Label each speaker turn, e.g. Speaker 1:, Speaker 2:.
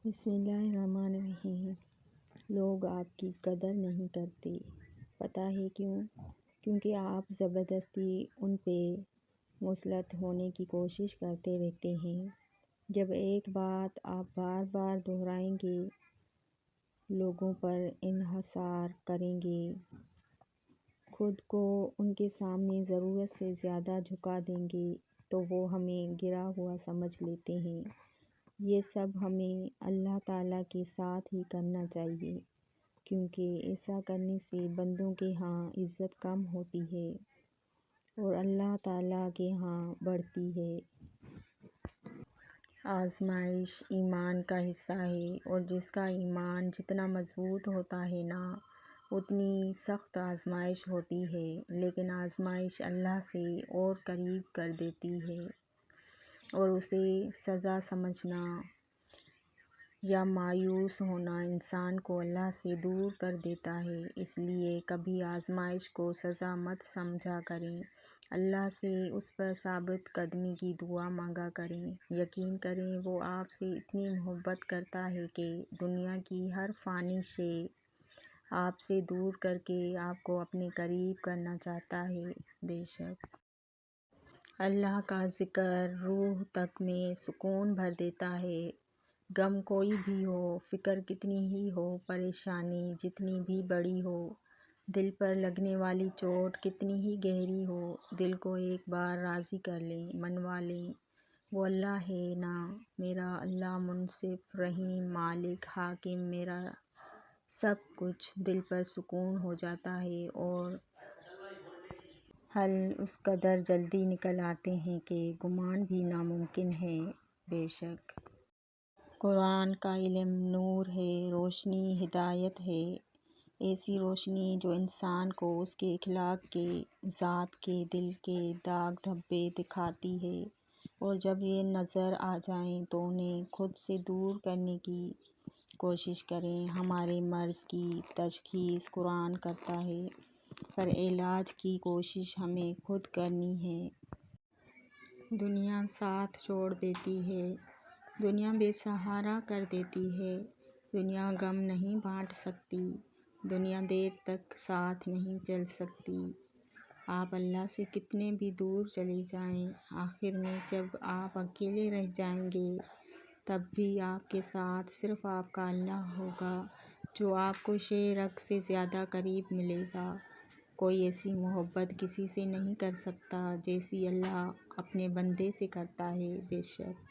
Speaker 1: بسم اللہ الرحمن الرحیم۔ لوگ آپ کی قدر نہیں کرتے، پتہ ہے کیوں؟ کیونکہ آپ زبردستی ان پہ مسلط ہونے کی کوشش کرتے رہتے ہیں۔ جب ایک بات آپ بار بار دہرائیں گے، لوگوں پر انحصار کریں گے، خود کو ان کے سامنے ضرورت سے زیادہ جھکا دیں گے تو وہ ہمیں گرا ہوا سمجھ لیتے ہیں۔ یہ سب ہمیں اللہ تعالیٰ کے ساتھ ہی کرنا چاہیے، کیونکہ ایسا کرنے سے بندوں کے ہاں عزت کم ہوتی ہے اور اللہ تعالیٰ کے ہاں بڑھتی ہے۔ آزمائش ایمان کا حصہ ہے اور جس کا ایمان جتنا مضبوط ہوتا ہے نا، اتنی سخت آزمائش ہوتی ہے، لیکن آزمائش اللہ سے اور قریب کر دیتی ہے اور اسے سزا سمجھنا یا مایوس ہونا انسان کو اللہ سے دور کر دیتا ہے۔ اس لیے کبھی آزمائش کو سزا مت سمجھا کریں، اللہ سے اس پر ثابت قدمی کی دعا مانگا کریں۔ یقین کریں وہ آپ سے اتنی محبت کرتا ہے کہ دنیا کی ہر فانی شے آپ سے دور کر کے آپ کو اپنے قریب کرنا چاہتا ہے۔ بے شک اللہ کا ذکر روح تک میں سکون بھر دیتا ہے۔ غم کوئی بھی ہو، فکر کتنی ہی ہو، پریشانی جتنی بھی بڑی ہو، دل پر لگنے والی چوٹ کتنی ہی گہری ہو، دل کو ایک بار راضی کر لیں، منوا لیں۔ وہ اللہ ہے نا، میرا اللہ، منصف، رحیم، مالک، حاکم، میرا سب کچھ۔ دل پر سکون ہو جاتا ہے اور حل اس قدر جلدی نکل آتے ہیں کہ گمان بھی ناممکن ہے۔ بے شک قرآن کا علم نور ہے، روشنی، ہدایت ہے، ایسی روشنی جو انسان کو اس کے اخلاق کے، ذات کے، دل کے داغ دھبے دکھاتی ہے، اور جب یہ نظر آ جائیں تو انہیں خود سے دور کرنے کی کوشش کریں۔ ہمارے مرض کی تشخیص قرآن کرتا ہے، پر علاج کی کوشش ہمیں خود کرنی ہے۔ دنیا ساتھ چھوڑ دیتی ہے، دنیا بے سہارا کر دیتی ہے، دنیا غم نہیں بانٹ سکتی، دنیا دیر تک ساتھ نہیں چل سکتی۔ آپ اللہ سے کتنے بھی دور چلے جائیں، آخر میں جب آپ اکیلے رہ جائیں گے تب بھی آپ کے ساتھ صرف آپ کا اللہ ہوگا، جو آپ کو شہ-رگ سے زیادہ قریب ملے گا۔ کوئی ایسی محبت کسی سے نہیں کر سکتا جیسی اللہ اپنے بندے سے کرتا ہے۔ بے شک